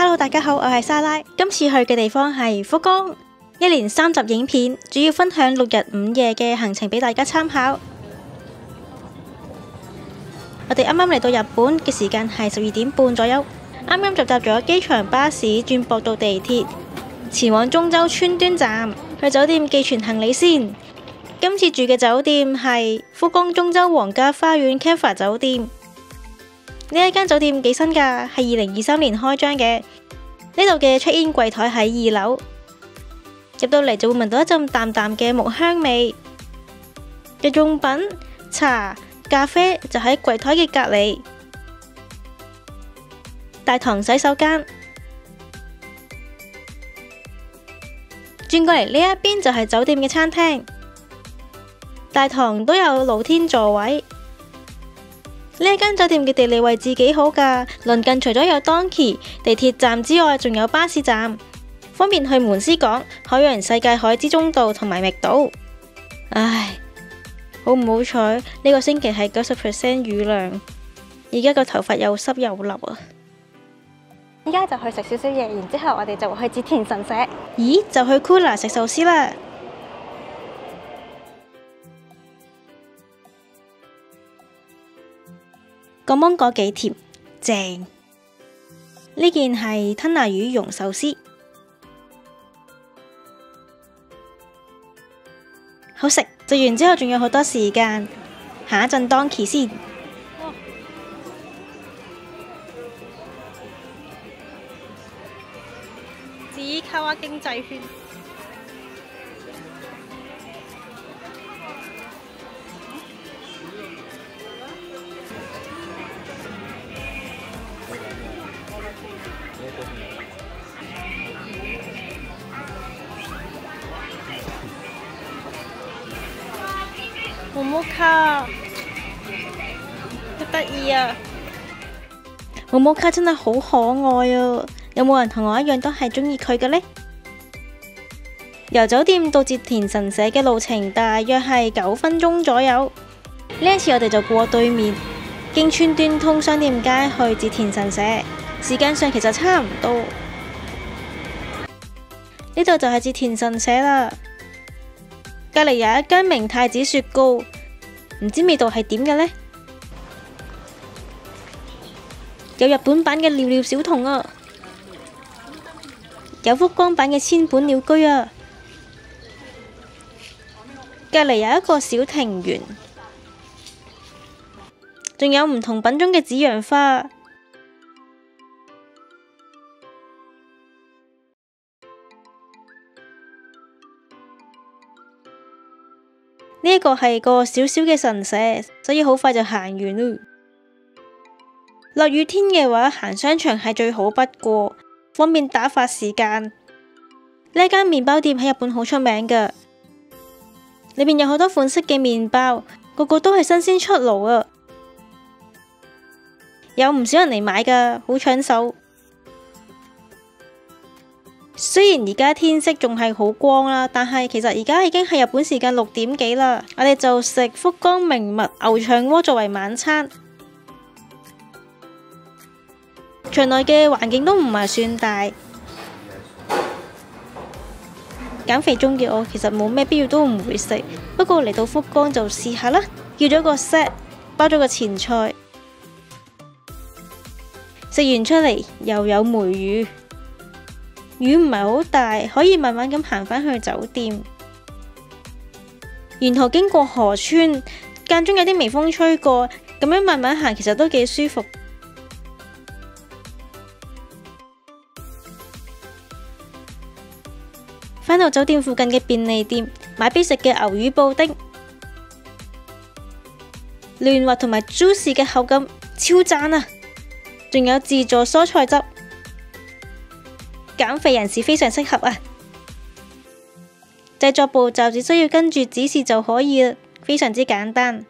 Hello， 大家好，我係莎拉。今次去嘅地方係福岡，一連3集影片，主要分享6日5夜嘅行程俾大家參考。我哋啱啱嚟到日本嘅時間係12點半左右，啱啱就搭咗機場巴士轉駁到地鐵，前往中洲川端站，去酒店寄存行李先。今次住嘅酒店係福岡中洲皇家花園 Capha 酒店。呢一間酒店幾新㗎，係2023年開張嘅。呢度嘅 check-in 櫃台喺2樓，入到嚟就會聞到一陣淡淡嘅木香味。日用品、茶、咖啡就喺櫃台嘅隔離。大堂洗手間，轉過嚟呢一邊就係酒店嘅餐廳。大堂都有露天座位。呢一間酒店嘅地理位置幾好㗎，鄰近除咗有Donki地鐵站之外，仲有巴士站，方便去門司港、海洋世界海之中道同埋覓島。唉，好唔好彩呢個星期係90% 雨量，而家個頭髮又濕又立啊！依家就去食少少嘢，然之後我哋就會去折田神社。咦，就去 Kura 食壽司啦！個芒果幾甜，正。呢件係吞拿魚蓉壽司，好食。食完之後仲有好多時間，行一陣Donki先。紫卡哇經濟圈。毛毛卡，好得意啊！毛毛卡真係好可愛啊！有冇人同我一樣都係中意佢嘅呢？由酒店到折田神社嘅路程大約係9分鐘左右。呢一次我哋就過對面，經川端通商店街去折田神社，時間上其實差唔多。呢度就係折田神社啦。隔籬有一間明太子雪糕，唔知味道係點嘅呢？有日本版嘅尿尿小童啊，有福岡版嘅千本鳥居啊。隔籬有一個小庭園，仲有唔同品種嘅紫陽花。呢一個係個小小嘅神社，所以好快就行完啦。落雨天嘅話，行商場係最好不過，方便打發時間。呢間麵包店喺日本好出名㗎，裏面有好多款式嘅麵包，個個都係新鮮出爐啊！有唔少人嚟買㗎，好搶手。雖然而家天色仲係好光啦，但係其實而家已經係日本時間6點幾啦。我哋就食福岡名物牛腸鍋作為晚餐。場內嘅環境都唔係算大，減肥中嘅我其實冇咩必要都唔會食，不過嚟到福岡就試下啦。叫咗個 set， 包咗個前菜，食完出嚟又有梅雨。雨唔係好大，可以慢慢咁行返去酒店。沿途經過河川，間中有啲微風吹過，咁樣慢慢行其實都幾舒服。返到酒店附近嘅便利店，買必食嘅牛魚布丁，嫩滑同埋 juicy 嘅口感超讚啊！仲有自助蔬菜汁。減肥人士非常適合啊！製作步驟只需要跟住指示就可以啦，非常之簡單。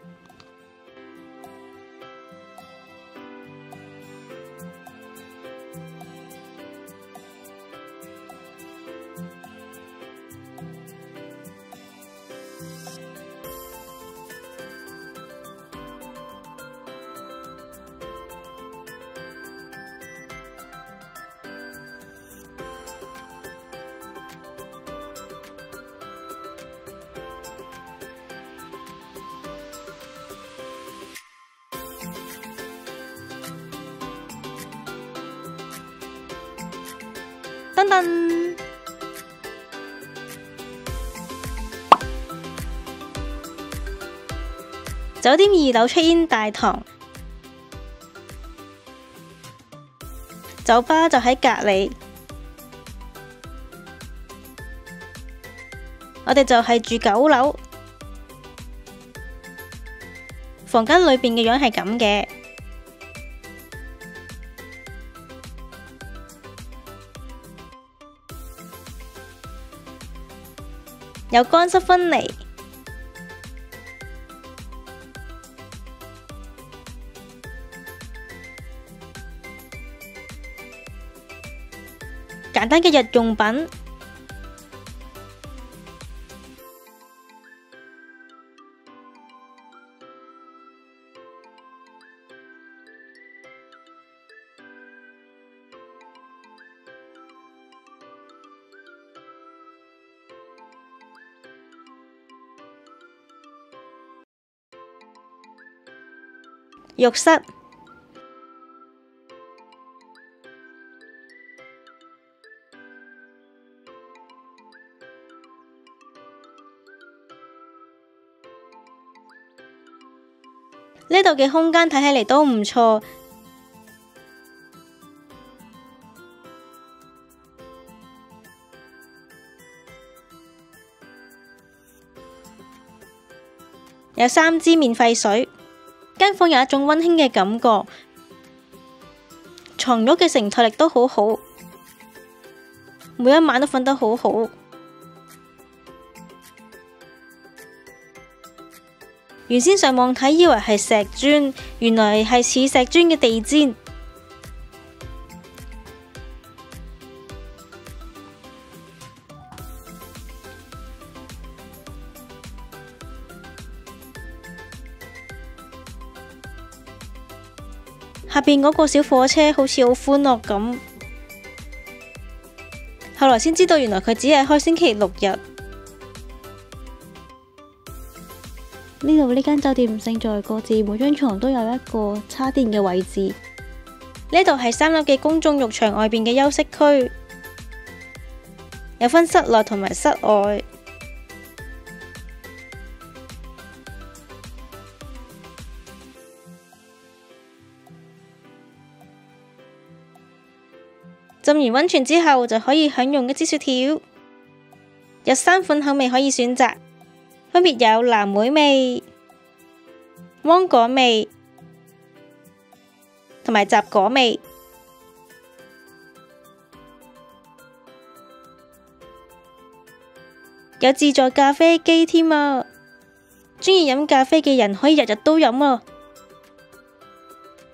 噔噔，酒店2樓出現大堂，酒吧就喺隔離。我哋就係住9樓，房間裏邊嘅樣係咁嘅，有乾濕分離，簡單嘅日用品。浴室，呢度嘅空間睇起嚟都唔錯，有3支免費水。間房有一種溫馨嘅感覺，床褥嘅承托力都好好，每一晚都瞓得好好。原先上網睇以為係石磚，原來係似石磚嘅地氈。下邊嗰個小火車好似好歡樂咁，後來先知道原來佢只係開星期6日。呢度呢間酒店勝在各自每張床都有一個叉電嘅位置。呢度係3樓嘅公眾浴場外邊嘅休息區，有分室內同埋室外。浸完溫泉之後就可以享用一支雪條，有3款口味可以選擇，分別有藍莓味、芒果味同埋雜果味。有自助咖啡機添啊！鍾意飲咖啡嘅人可以日日都飲啊！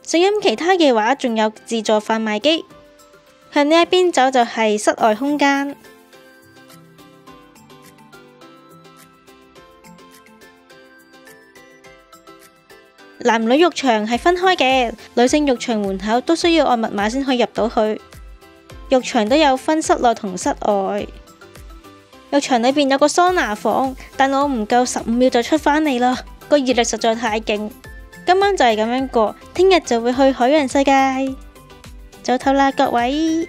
想飲其他嘅話，仲有自助販賣機。向呢一邊走就係室外空間，男女浴場係分開嘅，女性浴場門口都需要按密碼先可以入到去。浴場都有分室內同室外。浴場裏邊有個桑拿房，但我唔夠15秒就出返嚟啦，個熱力實在太勁。今晚就係咁樣過，聽日就會去海洋世界。早唞啦，各位。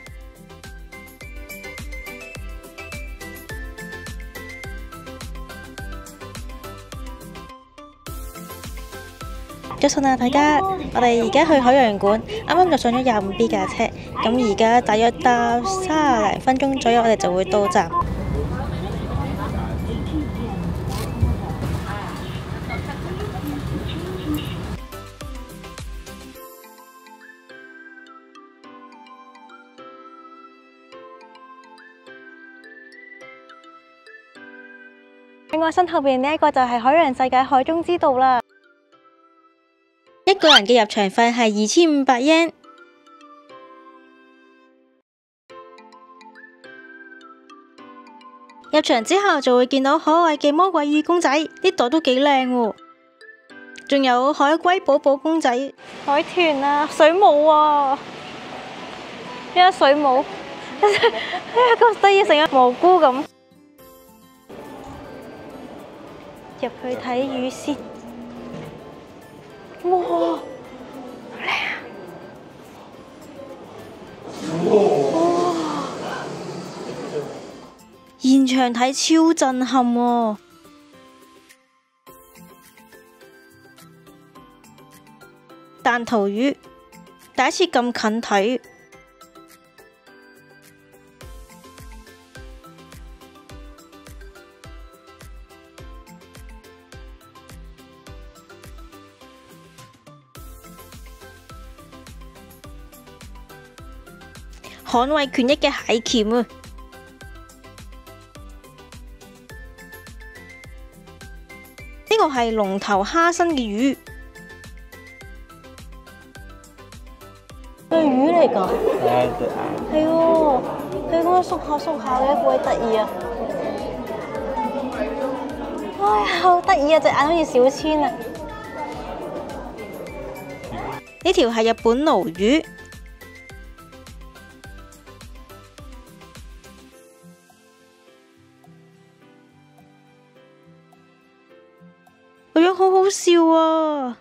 早晨啊，大家，我哋而家去海洋館，啱啱就上咗25B 架車，咁而家大約搭30零分鐘左右，我哋就會到站。喺我身後邊呢一個就係海洋世界海中之道啦。一個人嘅入場費係2500 yen。入場之後就會見到可愛嘅魔鬼魚公仔，啲袋都幾靚喎。仲有海龜寶寶公仔、海豚啊、水母啊，一個水母，一個得意成個蘑菇咁。入去睇魚先，哇，好靚啊！哇，現場睇超震撼喎！彈塗魚第一次咁近睇，捍衛權益嘅蟹鉗啊！呢個係龍頭蝦身嘅魚，係魚嚟㗎。係喎，佢咁樣縮下縮下嘅，好鬼得意啊！哎呀，好得意啊！隻眼好似小千啊！呢條係日本鱸魚。個樣好好笑啊！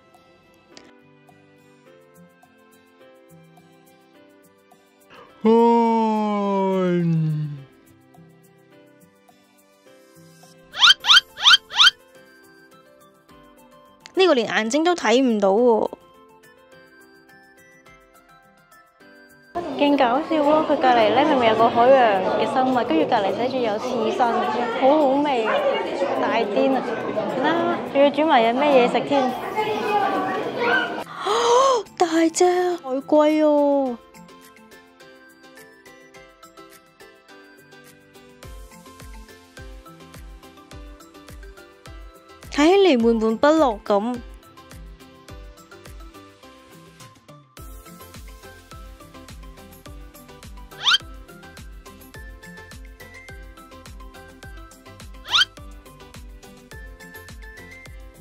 呢個連眼睛都睇唔到喎，勁搞笑咯！佢隔離呢，明明有個海洋嘅生物，跟住隔離寫住有刺身，好好味啊！大癲啊！啦，仲要煮埋有咩嘢食添？大隻海龜哦！睇起嚟悶悶不樂咁。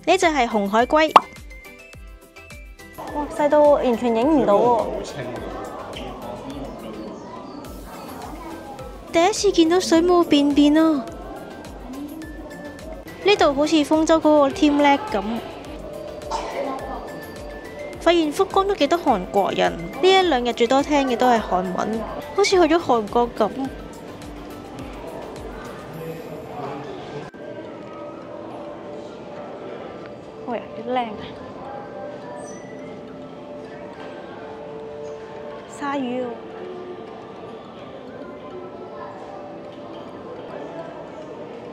呢隻係紅海龜，哇！細到完全影唔到喎。第一次見到水母便便啊！呢度好似豐洲嗰個 Team Leg 咁，發現福岡都幾多韓國人。呢一兩日最多聽嘅都係韓文，好似去咗韓國咁。喂，幾靚啊！鯊魚喎，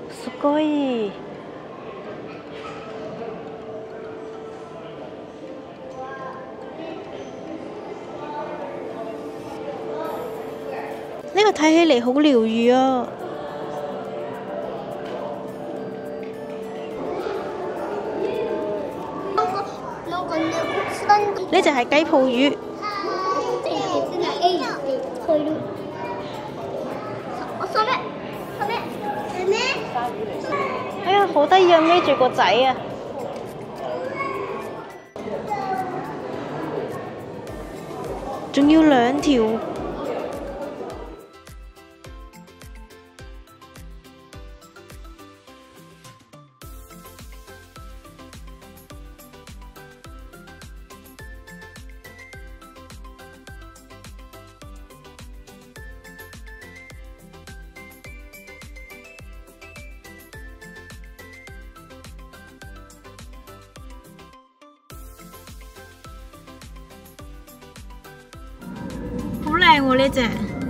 すごい。呢個睇起嚟好療癒啊！呢就係雞泡魚。哎呀，好得意啊！孭住個仔啊！仲要兩條。好靚喎呢隻！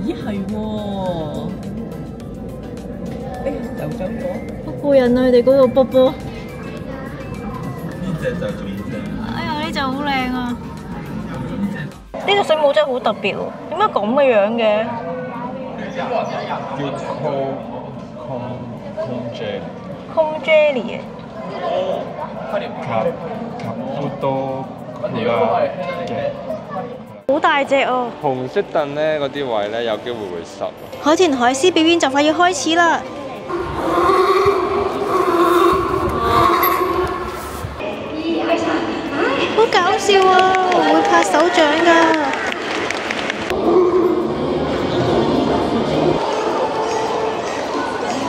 咦係喎，又走咗。好過癮啊！佢哋嗰個波波。呢隻就中意隻。哎呀，呢隻好靚啊！呢隻水母真係好特別喎，點解咁嘅樣嘅？叫 Cone Jelly 嘅。好大隻哦！紅色凳呢，嗰啲位呢，有機會會濕。海豚海獅表演就快要開始啦！好搞笑啊！會拍手掌㗎！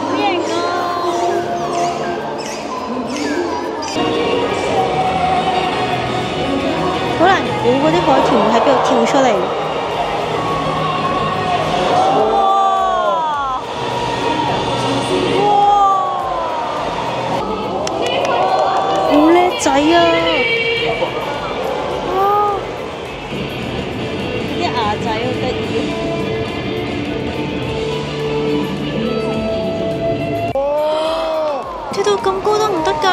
好型啊！好難估嗰啲海豚會喺邊度跳出嚟。哇！㗎？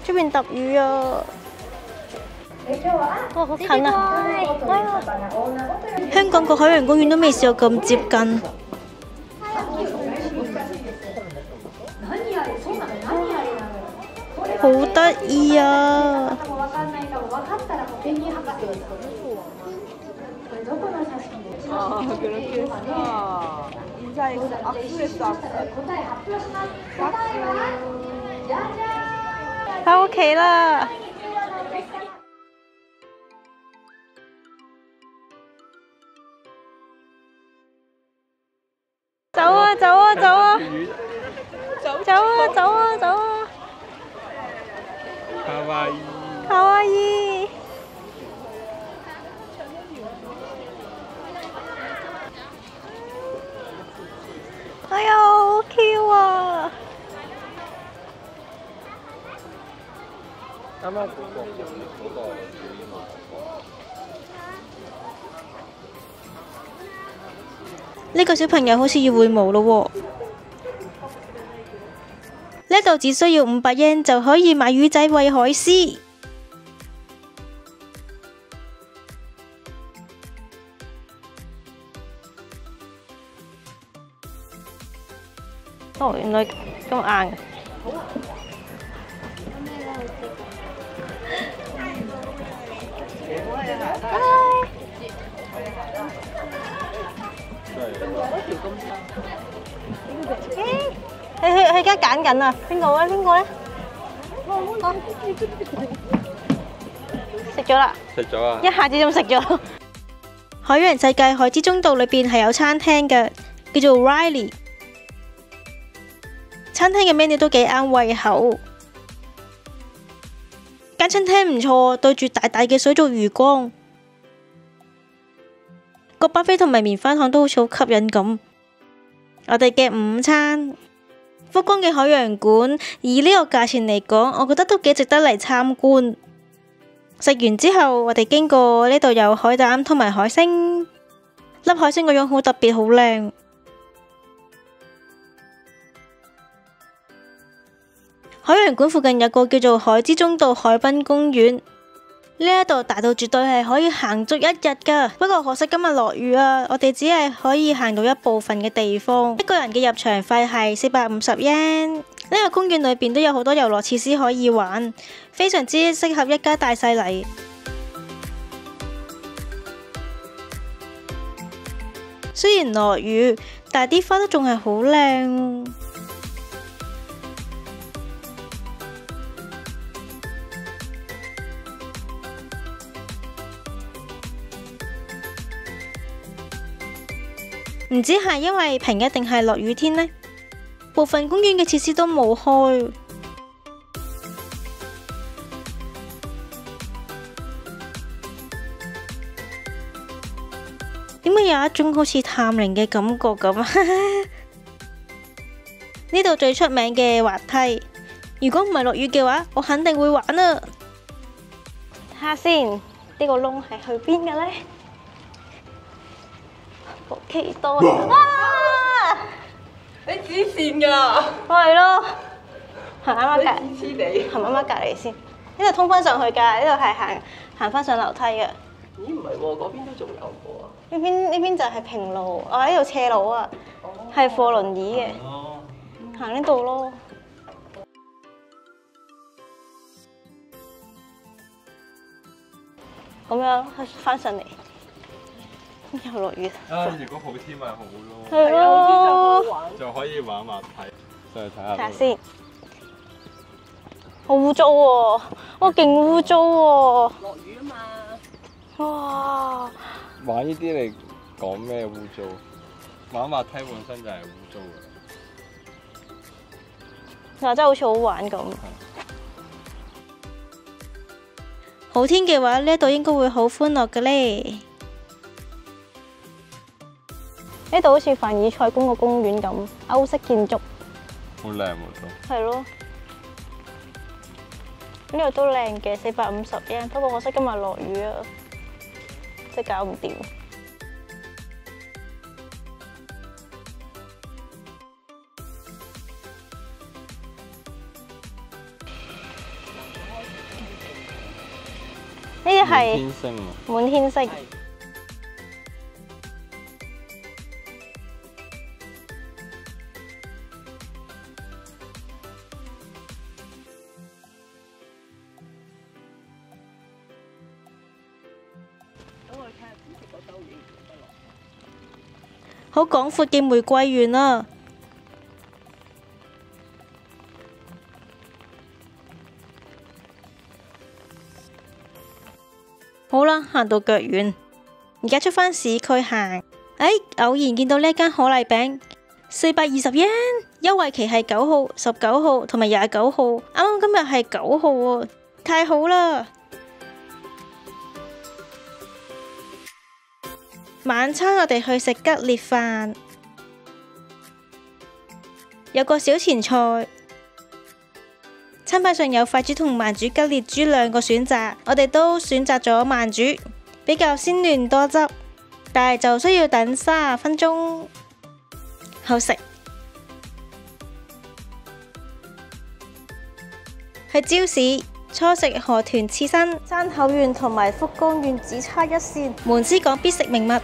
出邊揼雨啊！哇，好近啊！香港個海洋公園都未試過咁接近。好得意啊！返屋企啦！走啊走啊走啊！走啊走啊走啊！卡哇伊，卡哇伊！哎呀，好 Q 啊！啱啱嗰個呢個小朋友好似要會舞咯喎！呢度只需要500yen就可以買魚仔餵海獅。哦，原來咁硬。佢而家揀緊啊！邊個咧？邊個咧？食咗啦！食咗啊！一下子就食咗。海洋世界海之中道裏邊係有餐廳嘅，叫做 Riley。餐廳嘅 menu 都幾啱胃口。間餐廳唔錯，對住大大嘅水族魚缸，個巴菲同埋棉花糖都好似好吸引咁。我哋嘅午餐，福岡嘅海洋館，以呢個價錢嚟講，我覺得都幾值得嚟參觀。食完之後，我哋經過呢度有海膽同埋海星，粒海星個樣好特別，好靚。海洋館附近有個叫做海之中道海濱公園，呢一度大到絕對係可以行足一日㗎。不過可惜今日落雨啊，我哋只係可以行到一部分嘅地方。一個人嘅入場費係450 yen。呢個公園裏邊都有好多遊樂設施可以玩，非常之適合一家大細嚟。雖然落雨，但係啲花都仲係好靚。唔知係因為平日定係落雨天呢？部分公園嘅設施都冇開。點解有一種好似探靈嘅感覺咁？呢度最出名嘅滑梯，如果唔係落雨嘅話，我肯定會玩啊！睇下先，呢個窿係去邊嘅呢？好期待啊！你黐線㗎！係咯，行啱啱隔，黐地。行啱啱隔離先。呢度通返上去㗎，呢度係行返上樓梯嘅。咦，唔係喎，嗰邊都仲有個啊。呢邊就係平路，我喺度斜路啊，係貨輪椅嘅。行呢度咯。咁樣返上嚟。又落雨。啊！如果好天咪好咯，係咯，就可以玩滑梯，上去睇下。睇下先，好污糟喎！哇，勁污糟喎！落雨啊嘛。哇！玩呢啲你講咩污糟？玩滑梯本身就係污糟嘅。嗱，真係好似好玩咁。好天嘅話，呢度應該會好歡樂嘅咧。呢度好似凡爾賽宮個公園咁，歐式建築。好靚喎都。係咯。呢度都靚嘅，450 yen，不過可惜今日落雨啊，真係搞唔掂。係天星啊！滿天星。好廣闊嘅玫瑰園啊！好啦，行到腳軟，而家出返市區行。偶然見到呢間可麗餅，420yen，優惠期係9號、19號同埋29號，啱啱今日係9號喎，太好啦！晚餐我哋去食吉列飯，有個小前菜。餐牌上有快煮同慢煮吉列豬兩個選擇，我哋都選擇咗慢煮，比較鮮嫩多汁，但係就需要等30分鐘。好食。去超市，初食河豚刺身，山口縣同埋福岡縣只差1線，門司港必食名物。